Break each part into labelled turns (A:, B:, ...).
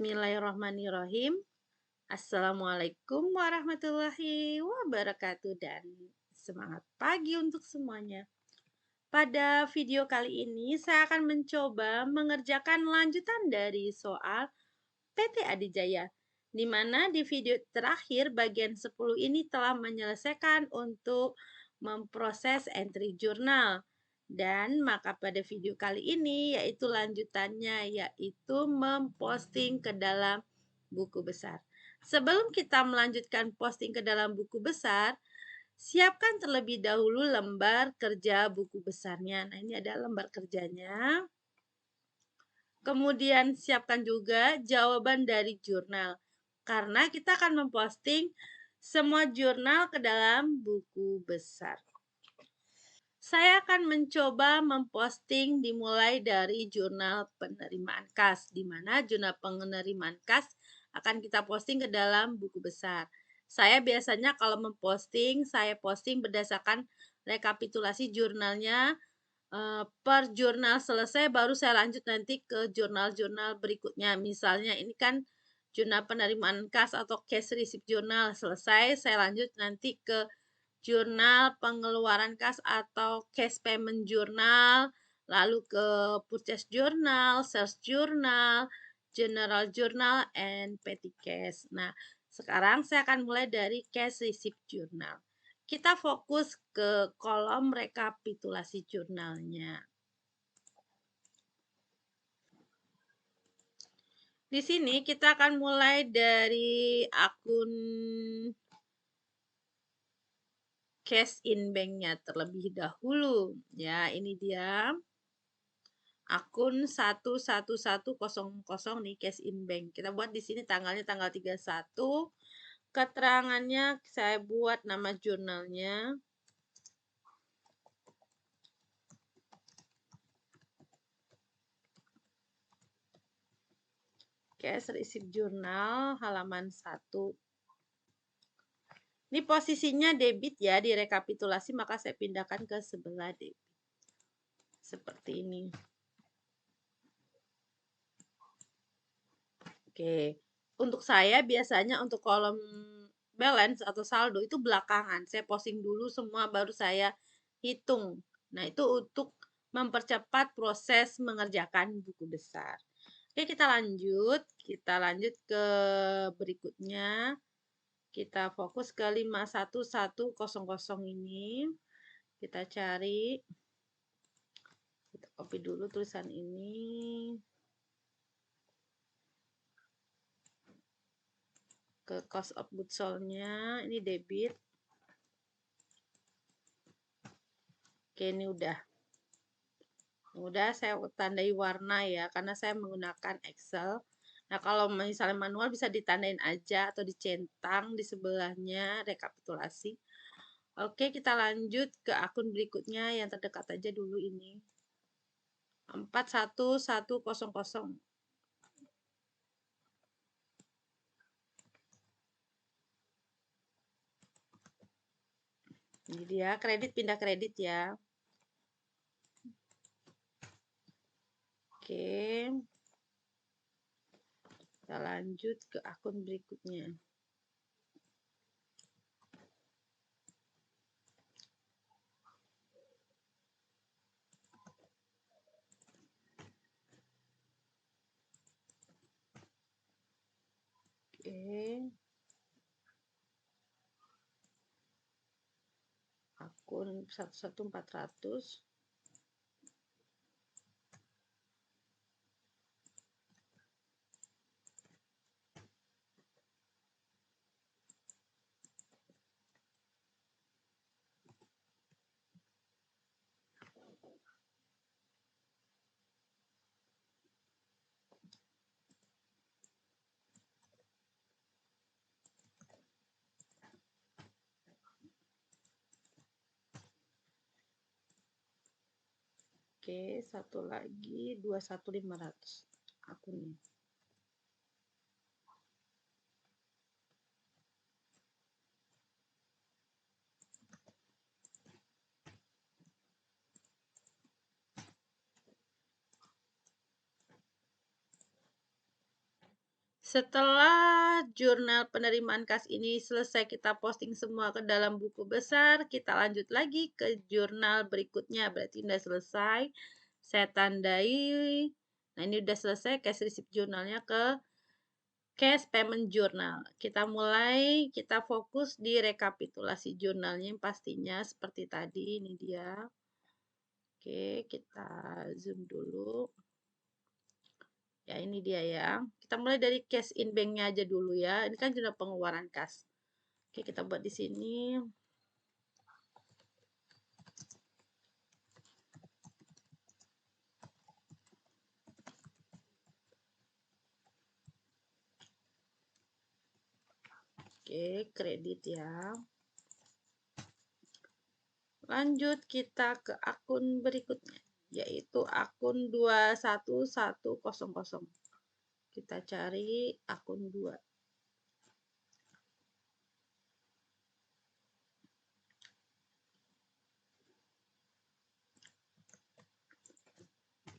A: Bismillahirrahmanirrahim. Assalamualaikum warahmatullahi wabarakatuh dan semangat pagi untuk semuanya. Pada video kali ini saya akan mencoba mengerjakan lanjutan dari soal PT Adijaya, di mana di video terakhir bagian 10 ini telah menyelesaikan untuk memproses entry jurnal. Dan maka pada video kali ini yaitu lanjutannya yaitu memposting ke dalam buku besar. Sebelum kita melanjutkan posting ke dalam buku besar, siapkan terlebih dahulu lembar kerja buku besarnya. Nah, ini ada lembar kerjanya. Kemudian siapkan juga jawaban dari jurnal. Karena kita akan memposting semua jurnal ke dalam buku besar. Saya akan mencoba memposting dimulai dari jurnal penerimaan kas, di mana jurnal penerimaan kas akan kita posting ke dalam buku besar. Saya biasanya kalau memposting, saya posting berdasarkan rekapitulasi jurnalnya. Per jurnal selesai baru saya lanjut nanti ke jurnal-jurnal berikutnya. Misalnya ini kan jurnal penerimaan kas atau cash receipt jurnal selesai, saya lanjut nanti ke jurnal pengeluaran kas atau cash payment jurnal, lalu ke purchase jurnal, sales jurnal, general journal, and petty cash. Nah, sekarang saya akan mulai dari cash receipt jurnal. Kita fokus ke kolom rekapitulasi jurnalnya. Di sini kita akan mulai dari akun cash in bank-nya terlebih dahulu. Ya, ini dia. Akun 11100 nih cash in bank. Kita buat di sini tanggalnya tanggal 31. Keterangannya saya buat nama jurnalnya. Cash receipt jurnal halaman 1. Ini posisinya debit ya, di rekapitulasi maka saya pindahkan ke sebelah debit. Seperti ini. Oke, untuk saya biasanya untuk kolom balance atau saldo itu belakangan. Saya posting dulu semua baru saya hitung. Nah, itu untuk mempercepat proses mengerjakan buku besar. Oke, kita lanjut. Kita lanjut ke berikutnya. Kita fokus ke 51100 ini. Kita cari. Kita copy dulu tulisan ini. Ke cost of goods sold-nya, ini debit. Oke, ini udah saya tandai warna ya, karena saya menggunakan Excel. Nah, kalau misalnya manual bisa ditandain aja atau dicentang di sebelahnya rekapitulasi. Oke, kita lanjut ke akun berikutnya yang terdekat aja dulu ini. 41100. Ini dia, kredit pindah kredit ya. Oke. Kita lanjut ke akun berikutnya. Oke. Akun 11400. Oke, satu lagi 21500 akunnya. Setelah jurnal penerimaan kas ini selesai kita posting semua ke dalam buku besar, kita lanjut lagi ke jurnal berikutnya. Berarti udah selesai. Saya tandai. Nah, ini udah selesai cash receipt jurnalnya ke cash payment journal. Kita mulai, kita fokus di rekapitulasi jurnalnya yang pastinya seperti tadi. Ini dia. Oke, kita zoom dulu. Ya, ini dia ya. Kita mulai dari cash in bank-nya aja dulu ya. Ini kan jurnal pengeluaran kas. Oke, kita buat di sini. Oke, kredit ya. Lanjut kita ke akun berikutnya, yaitu akun 21100. Kita cari akun 2.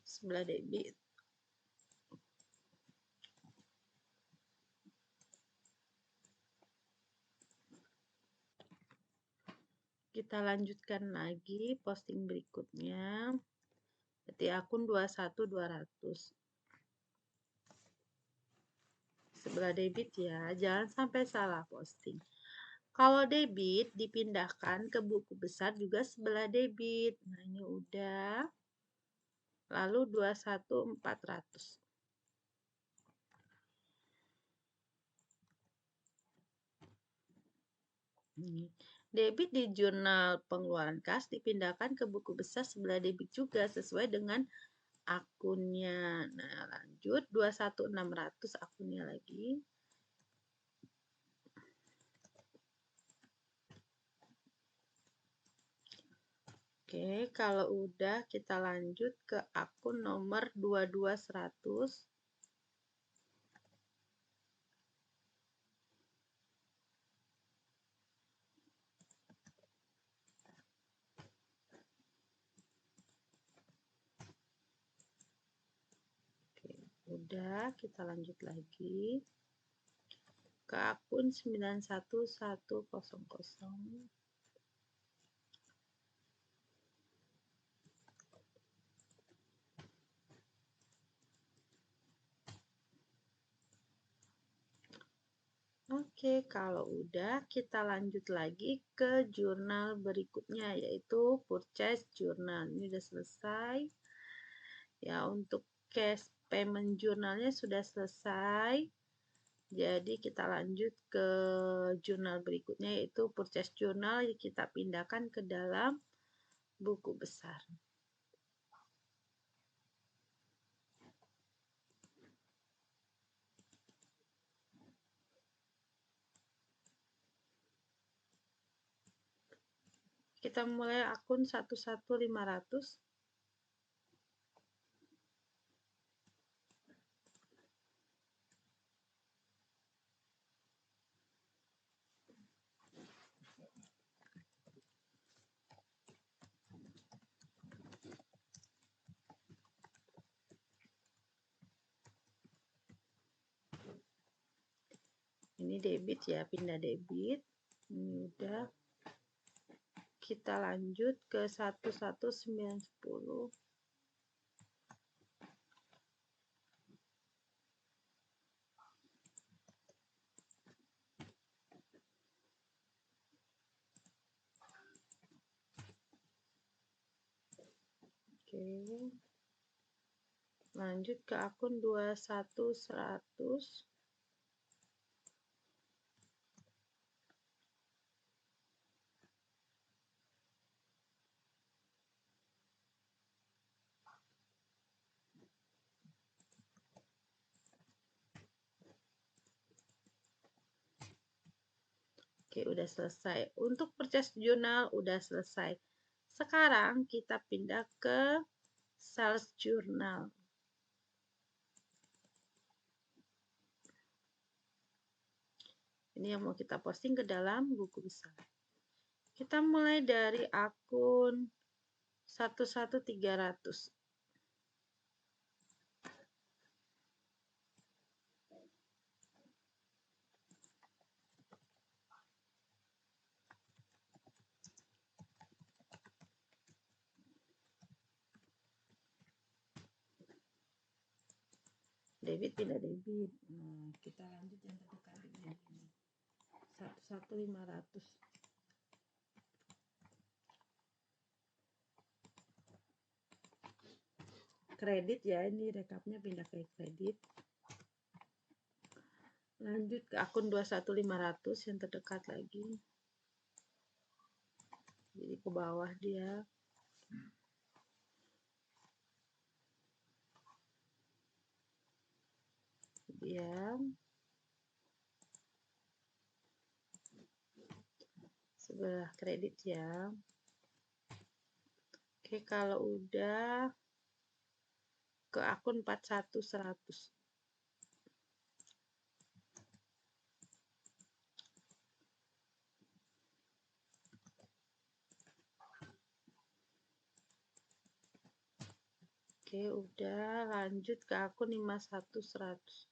A: Sebelah debit. Kita lanjutkan lagi posting berikutnya. Berarti akun 21200. Sebelah debit ya, jangan sampai salah posting. Kalau debit dipindahkan ke buku besar juga sebelah debit. Nah, ini udah. Lalu 21400. Debit di jurnal pengeluaran kas dipindahkan ke buku besar sebelah debit juga sesuai dengan akunnya. Nah, lanjut 21600 akunnya lagi. Oke, kalau udah kita lanjut ke akun nomor 22100. Oke, udah kita lanjut lagi ke akun 91100. Oke, kalau udah kita lanjut lagi ke jurnal berikutnya yaitu purchase journal. Ini udah selesai. Ya, untuk cash payment journalnya sudah selesai. Jadi kita lanjut ke jurnal berikutnya yaitu purchase journal. Kita pindahkan ke dalam buku besar. Kita mulai akun 11500. Ini debit ya, pindah debit. Ini udah. Kita lanjut ke 11910. Oke. Lanjut ke akun 21100. Oke, udah selesai. Untuk purchase journal udah selesai. Sekarang kita pindah ke sales journal. Ini yang mau kita posting ke dalam buku besar. Kita mulai dari akun 11300. debit pindah debit. Nah, kita lanjut yang terdekat dengan ini. 11.500. Kredit ya, ini rekapnya pindah ke kredit. Lanjut ke akun 21.500 yang terdekat lagi. Jadi ke bawah dia. Sebelah kredit ya. Oke, kalau udah ke akun 41.100. Oke, udah lanjut ke akun 51.100.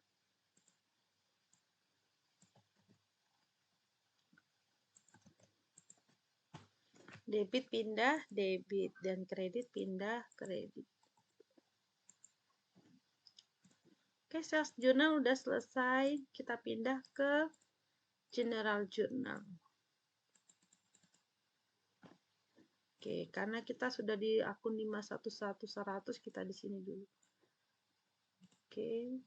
A: Debit pindah debit dan kredit pindah kredit. Oke, sales journal udah selesai. Kita pindah ke general journal. Oke, karena kita sudah di akun 51.100, kita di sini dulu. Oke.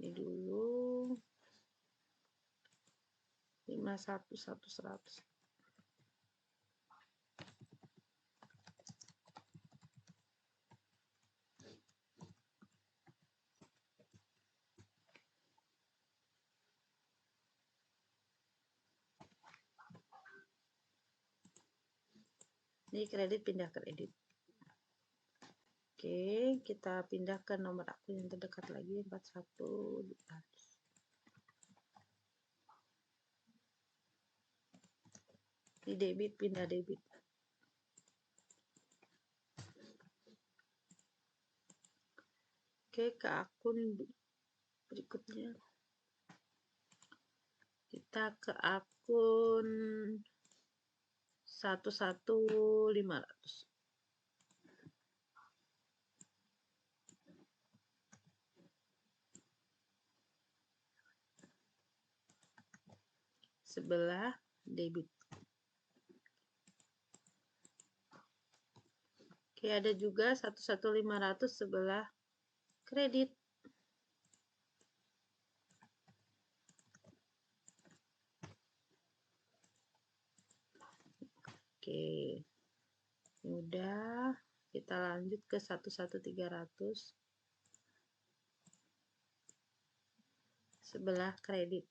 A: Ini dulu 51.100. Ini kredit pindah kredit. Oke, kita pindah ke nomor akun yang terdekat lagi 41.200. Di debit pindah debit. Oke, ke akun berikutnya. Kita ke akun 11.500. Sebelah debit. Oke, ada juga 11.500 sebelah kredit. Oke, udah, kita lanjut ke 11.300 sebelah kredit.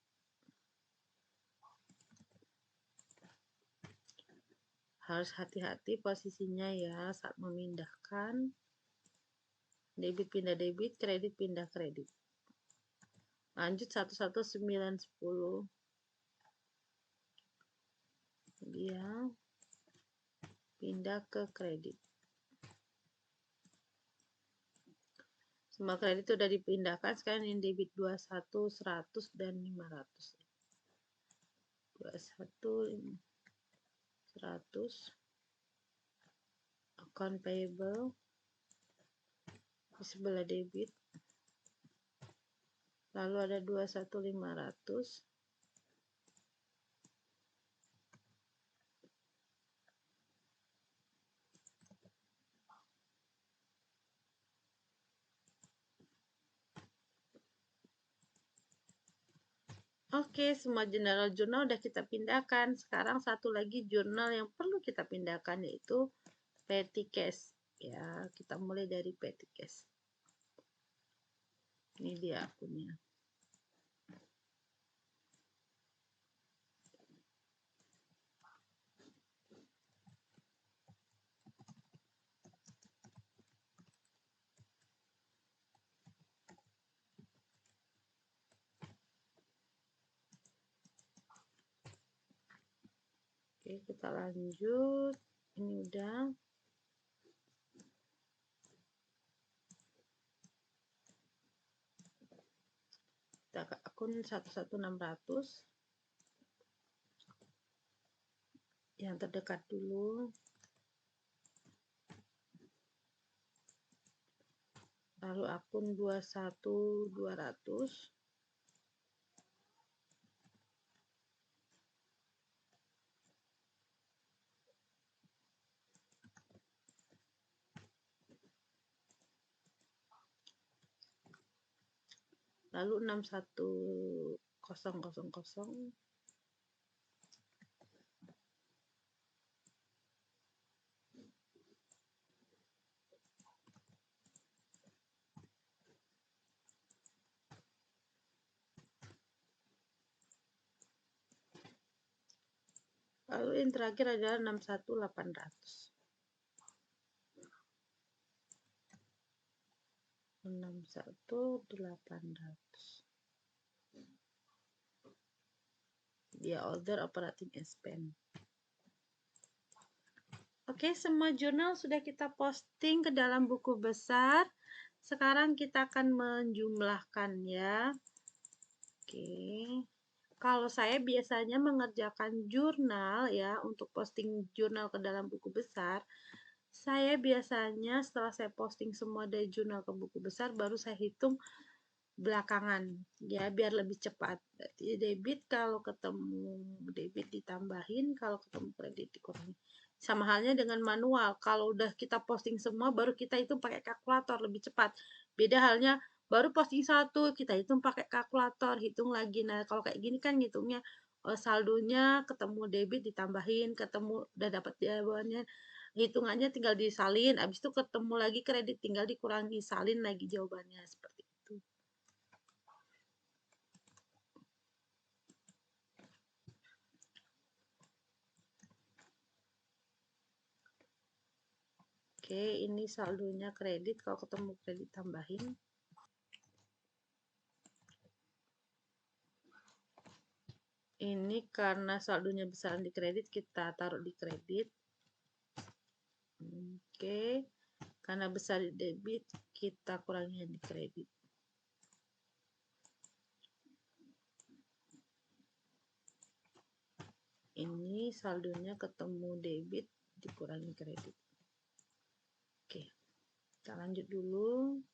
A: Harus hati-hati posisinya ya saat memindahkan. Debit pindah debit, kredit pindah kredit. Lanjut 11.910. Dia pindah ke kredit. Semua kredit sudah dipindahkan. Sekarang ini debit 21, 100 dan 500. 21, 100. Account payable di sebelah debit. Lalu ada 21.500. Oke, semua general journal udah kita pindahkan. Sekarang satu lagi jurnal yang perlu kita pindahkan yaitu petty cash. Ya, kita mulai dari petty cash. Ini dia akunnya. Oke, kita lanjut. Ini udah. Kita ke akun 11.600. yang terdekat dulu, lalu akun 21200, lalu 61000. Lalu yang terakhir adalah 61800. 61800. Dia order operating expense. Oke, semua jurnal sudah kita posting ke dalam buku besar. Sekarang kita akan menjumlahkan ya. Oke. Kalau saya biasanya mengerjakan jurnal ya, untuk posting jurnal ke dalam buku besar, saya biasanya setelah saya posting semua dari jurnal ke buku besar, baru saya hitung belakangan ya, biar lebih cepat. Berarti debit kalau ketemu debit ditambahin, kalau ketemu kredit dikurangi. Sama halnya dengan manual, kalau udah kita posting semua baru kita hitung pakai kalkulator, lebih cepat. Beda halnya baru posting satu kita hitung pakai kalkulator, hitung lagi. Nah kalau kayak gini kan ngitungnya saldonya ketemu debit ditambahin, ketemu udah dapat jawabannya, hitungannya tinggal disalin, habis itu ketemu lagi kredit tinggal dikurangi, salin lagi jawabannya, seperti itu. Oke, ini saldonya kredit, kalau ketemu kredit tambahin. Ini karena saldonya besaran di kredit, kita taruh di kredit. Oke, karena besar di debit, kita kurangi di kredit. Ini saldonya ketemu debit, dikurangi kredit. Oke, kita lanjut dulu.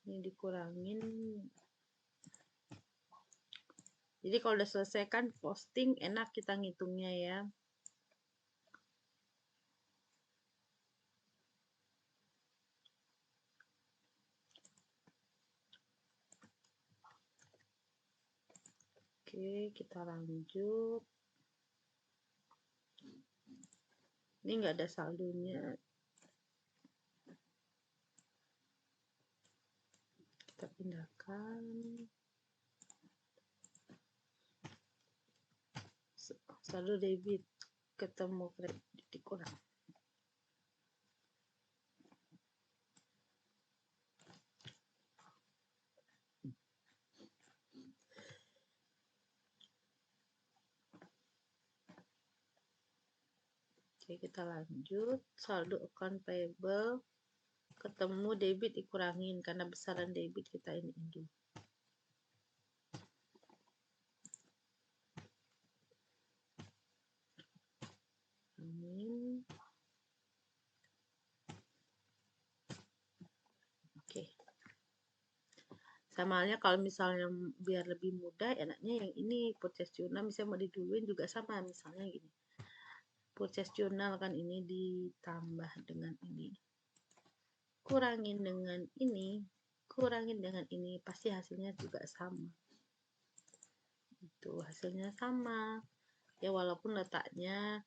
A: Ini dikurangin. Jadi kalau udah selesai kan posting, enak kita ngitungnya ya. Oke, kita lanjut. Ini nggak ada saldonya. Kita pindahkan. Saldo debit ketemu kredit dikurang. Oke, kita lanjut. Saldo account payable ketemu debit dikurangin karena besaran debit kita ini dulu. Amin. Oke. Sama halnya kalau misalnya biar lebih mudah, enaknya yang ini purchase journal, misalnya mau diduluin juga sama, misalnya gini. Purchase journal kan ini ditambah dengan ini. Kurangin dengan ini, kurangin dengan ini, pasti hasilnya juga sama. Itu hasilnya sama. Ya walaupun letaknya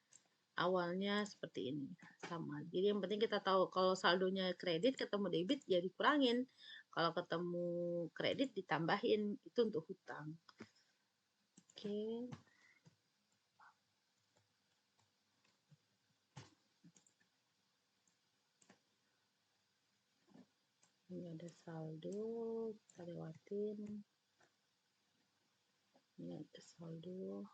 A: awalnya seperti ini sama. Jadi yang penting kita tahu kalau saldonya kredit ketemu debit ya dikurangin, kalau ketemu kredit ditambahin, itu untuk hutang. Oke. Ini ada saldo, kita lewatin. Ini ada saldo.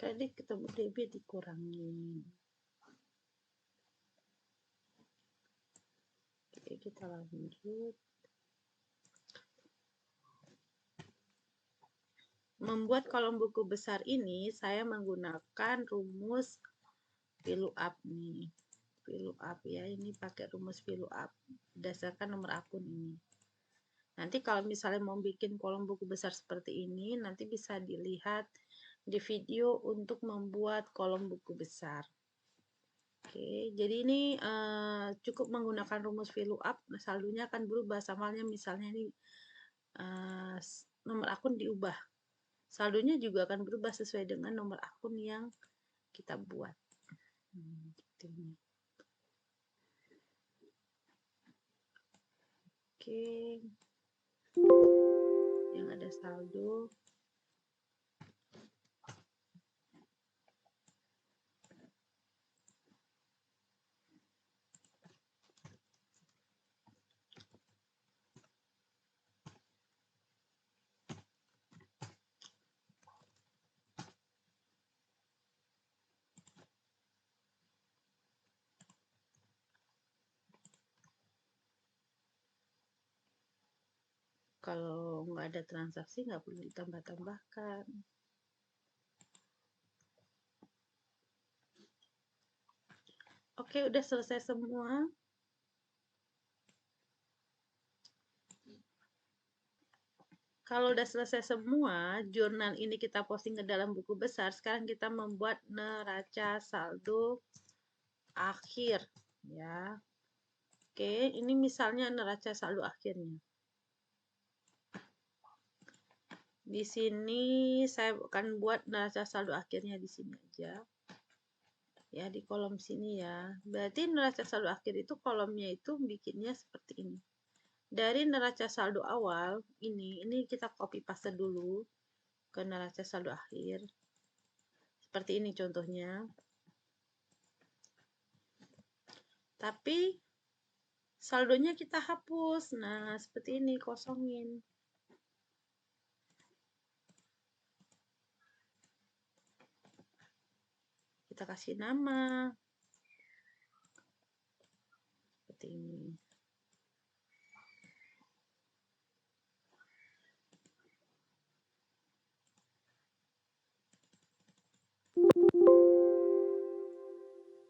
A: Kredit ketemu debit dikurangin. Oke, kita lanjut. Membuat kolom buku besar ini saya menggunakan rumus VLOOKUP nih. VLOOKUP ya, ini pakai rumus VLOOKUP berdasarkan nomor akun ini. Nanti kalau misalnya mau bikin kolom buku besar seperti ini, nanti bisa dilihat di video untuk membuat kolom buku besar. Oke, jadi ini cukup menggunakan rumus VLOOKUP, saldonya akan berubah. Samanya misalnya ini nomor akun diubah. Saldonya juga akan berubah sesuai dengan nomor akun yang kita buat. Oke, yang ada saldo. Kalau nggak ada transaksi, nggak perlu ditambah-tambahkan. Oke, udah selesai semua. Kalau udah selesai semua, jurnal ini kita posting ke dalam buku besar. Sekarang kita membuat neraca saldo akhir, ya. Oke, ini misalnya neraca saldo akhirnya. Di sini saya akan buat neraca saldo akhirnya di sini aja. Ya, di kolom sini ya. Berarti neraca saldo akhir itu kolomnya itu bikinnya seperti ini. Dari neraca saldo awal, ini kita copy paste dulu ke neraca saldo akhir. Seperti ini contohnya. Tapi saldonya kita hapus. Nah, seperti ini, kosongin. Kita kasih nama. Seperti ini.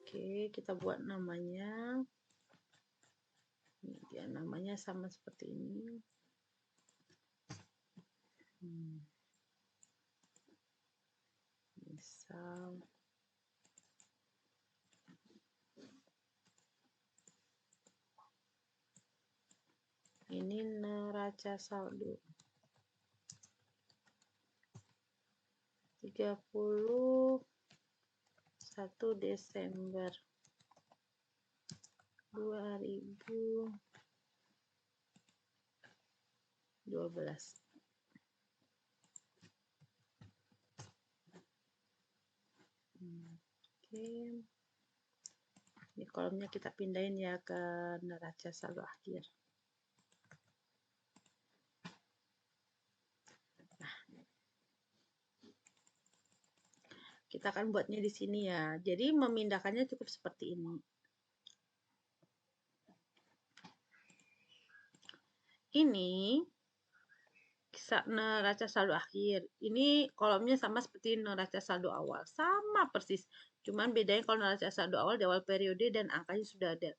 A: Oke, kita buat namanya. Ini dia namanya sama seperti ini. Misal ini neraca saldo 31 Desember 2012. Oke. Ini kolomnya kita pindahin ya ke neraca saldo akhir. Nah, kita akan buatnya di sini ya. Jadi memindahkannya cukup seperti ini. Ini neraca saldo akhir. Ini kolomnya sama seperti neraca saldo awal. Sama persis. Cuman bedanya kalau neraca saldo awal di awal periode dan angkanya sudah ada.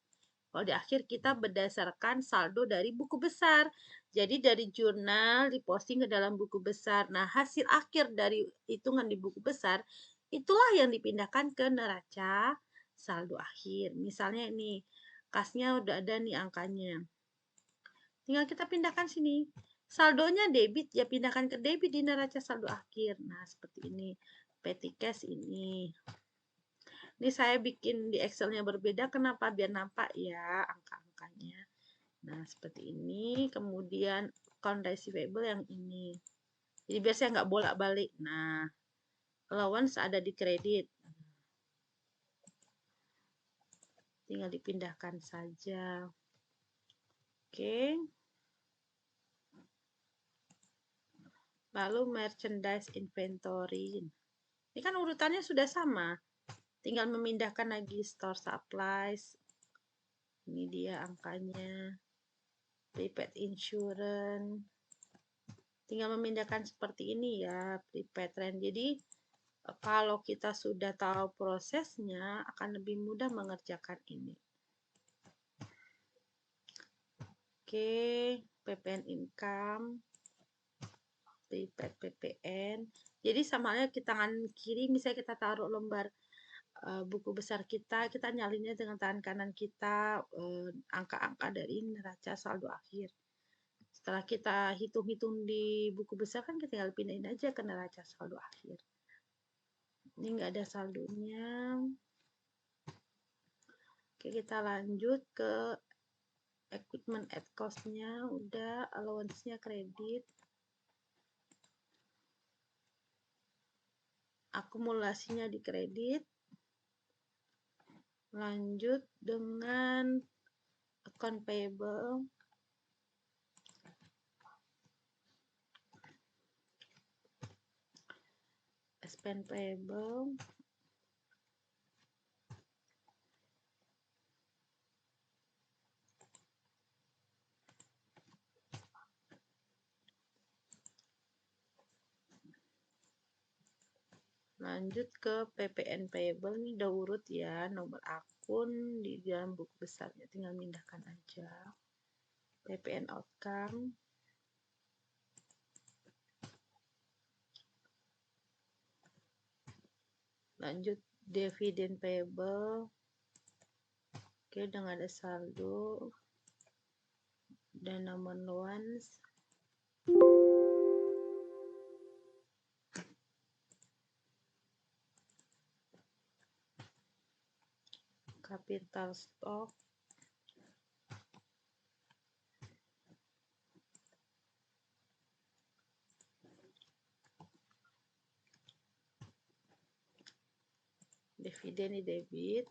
A: Kalau di akhir kita berdasarkan saldo dari buku besar. Jadi dari jurnal diposting ke dalam buku besar. Nah, hasil akhir dari hitungan di buku besar itulah yang dipindahkan ke neraca saldo akhir. Misalnya ini, kasnya udah ada nih angkanya. Tinggal kita pindahkan sini. Saldonya debit, ya pindahkan ke debit di neraca saldo akhir. Nah, seperti ini. Petty cash ini. Ini saya bikin di Excel-nya berbeda. Kenapa? Biar nampak ya angka-angkanya. Nah, seperti ini. Kemudian account receivable yang ini. Jadi biar saya nggak bolak-balik. Nah, allowance ada di kredit. Tinggal dipindahkan saja. Oke. Lalu merchandise inventory. Ini kan urutannya sudah sama. Tinggal memindahkan lagi store supplies. Ini dia angkanya. Prepaid insurance. Tinggal memindahkan seperti ini ya, prepaid trend. Jadi kalau kita sudah tahu prosesnya, akan lebih mudah mengerjakan ini. Oke, PPN income, prepaid PPN. Jadi sama halnya di tangan kiri, misalnya kita taruh lembar buku besar kita nyalinnya dengan tangan kanan kita angka-angka dari neraca saldo akhir. Setelah kita hitung-hitung di buku besar kan kita tinggal pindahin aja ke neraca saldo akhir. Ini nggak ada saldonya. Oke, kita lanjut ke equipment at cost-nya. Udah, allowance-nya kredit. Akumulasinya di kredit. Lanjut dengan account payable. Spend payable. Lanjut ke PPN payable, ini udah urut ya, nomor akun di dalam buku besarnya, tinggal mindahkan aja. PPN outcome. Lanjut dividend payable. Oke, udah nggak ada saldo. Dan nomor loans. Capital stock. Dividen di debit.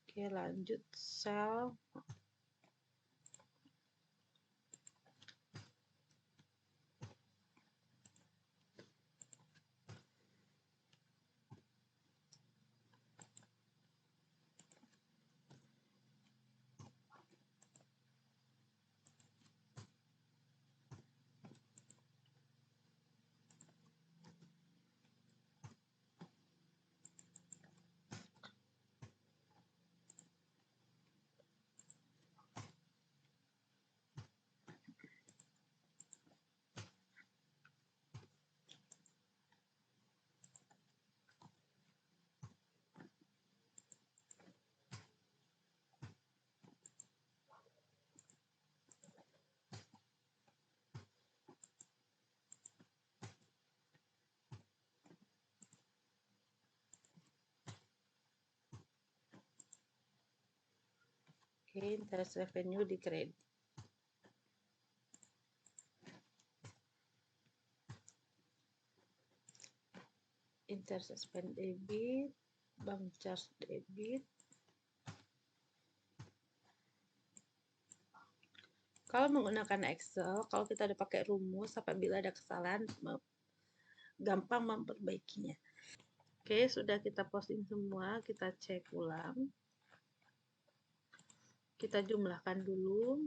A: Oke, lanjut sell. Oke, interest revenue di kredit. Interest expense debit, bank charge debit. Kalau menggunakan Excel, kalau kita udah pakai rumus, apabila ada kesalahan, gampang memperbaikinya. Oke, sudah kita posting semua, kita cek ulang. Kita jumlahkan dulu.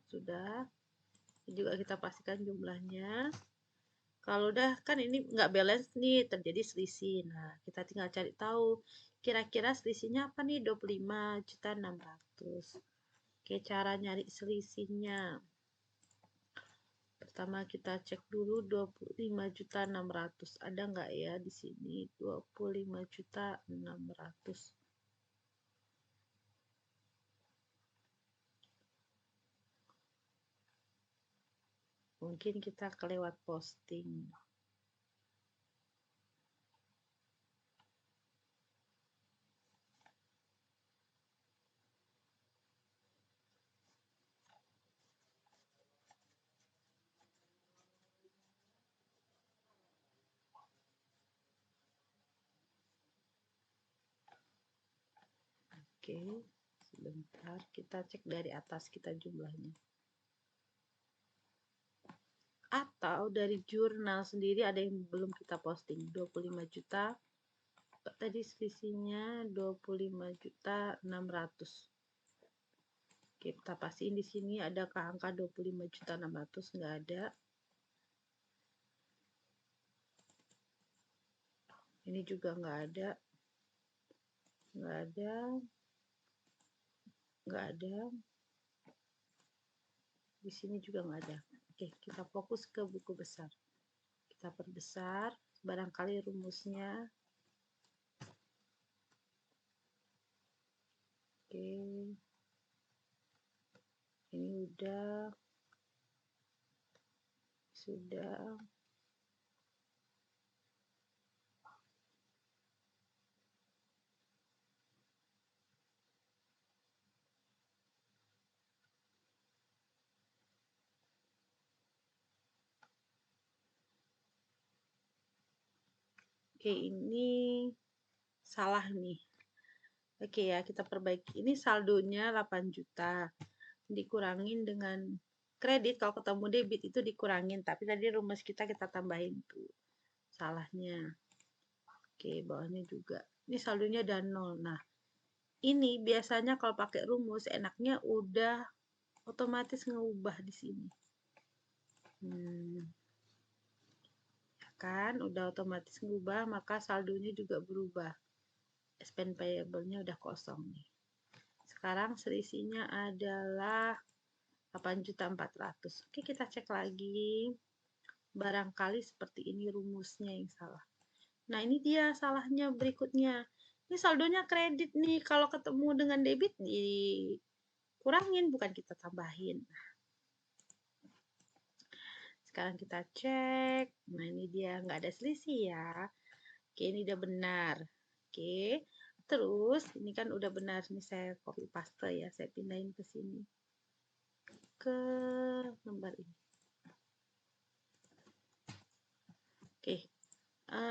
A: Sudah. Juga kita pastikan jumlahnya. Kalau udah kan ini nggak balance nih, terjadi selisih. Nah, kita tinggal cari tahu kira-kira selisihnya apa nih, 25.600.000. Oke, cara nyari selisihnya. Pertama kita cek dulu 25.600.000. Ada nggak ya di sini 25.600.000. Mungkin kita kelewat posting. Oke, sebentar kita cek dari atas kita jumlahnya. atau dari jurnal sendiri ada yang belum kita posting. 25 juta. Tadi selisihnya 25.600.000. Oke, kita pastiin di sini adakah angka 25.600.000? Nggak ada. Ini juga nggak ada. Nggak ada. Nggak ada. Di sini juga nggak ada. Oke, kita fokus ke buku besar. Kita perbesar, barangkali rumusnya. Oke. Ini udah. Sudah. Oke, ini salah nih. Oke ya, kita perbaiki. Ini saldonya 8 juta. Dikurangin dengan kredit, kalau ketemu debit itu dikurangin. Tapi tadi rumus kita tambahin tuh. Salahnya. Oke, bawahnya juga. Ini saldonya udah 0. Nah, ini biasanya kalau pakai rumus, enaknya udah otomatis ngubah di sini. Kan udah otomatis ngubah, maka saldonya juga berubah. Spend payable-nya udah kosong nih. Sekarang selisihnya adalah 8.400.000. Oke, kita cek lagi. Barangkali seperti ini rumusnya yang salah. Nah, ini dia salahnya berikutnya. Ini saldonya kredit nih. Kalau ketemu dengan debit dikurangin, bukan kita tambahin. Sekarang kita cek. Nah, ini dia nggak ada selisih ya. Oke, ini udah benar. Oke. Terus, ini kan udah benar. Ini saya copy paste ya. Saya pindahin ke sini. Ke lembar ini. Oke.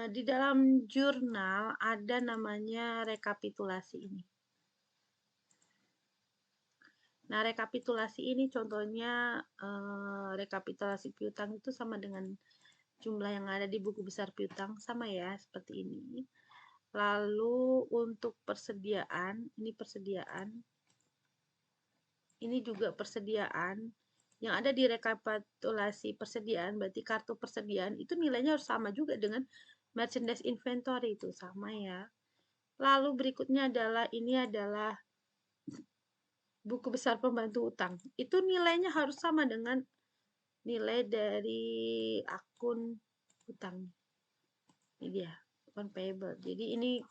A: Di dalam jurnal ada namanya rekapitulasi ini. Nah, rekapitulasi ini contohnya rekapitulasi piutang itu sama dengan jumlah yang ada di buku besar piutang, sama ya, seperti ini. Lalu untuk persediaan, ini juga persediaan. Yang ada di rekapitulasi persediaan, berarti kartu persediaan itu nilainya harus sama juga dengan merchandise inventory, itu sama ya. Lalu berikutnya adalah, ini adalah buku besar pembantu utang. Itu nilainya harus sama dengan nilai dari akun utang. Ini dia, account payable. Jadi ini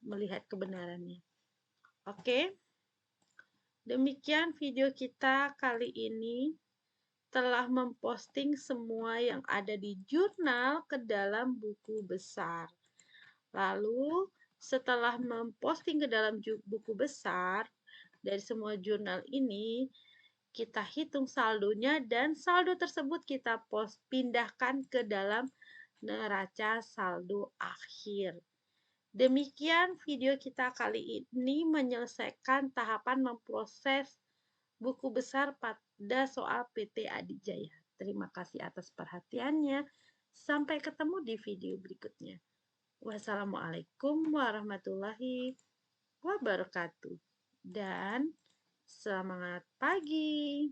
A: melihat kebenarannya. Oke. Demikian video kita kali ini. Telah memposting semua yang ada di jurnal ke dalam buku besar. Lalu setelah memposting ke dalam buku besar dari semua jurnal ini, kita hitung saldonya dan saldo tersebut kita pindahkan ke dalam neraca saldo akhir. Demikian video kita kali ini menyelesaikan tahapan memproses buku besar pada soal PT Adijaya. Terima kasih atas perhatiannya. Sampai ketemu di video berikutnya. Wassalamualaikum warahmatullahi wabarakatuh. Dan semangat pagi.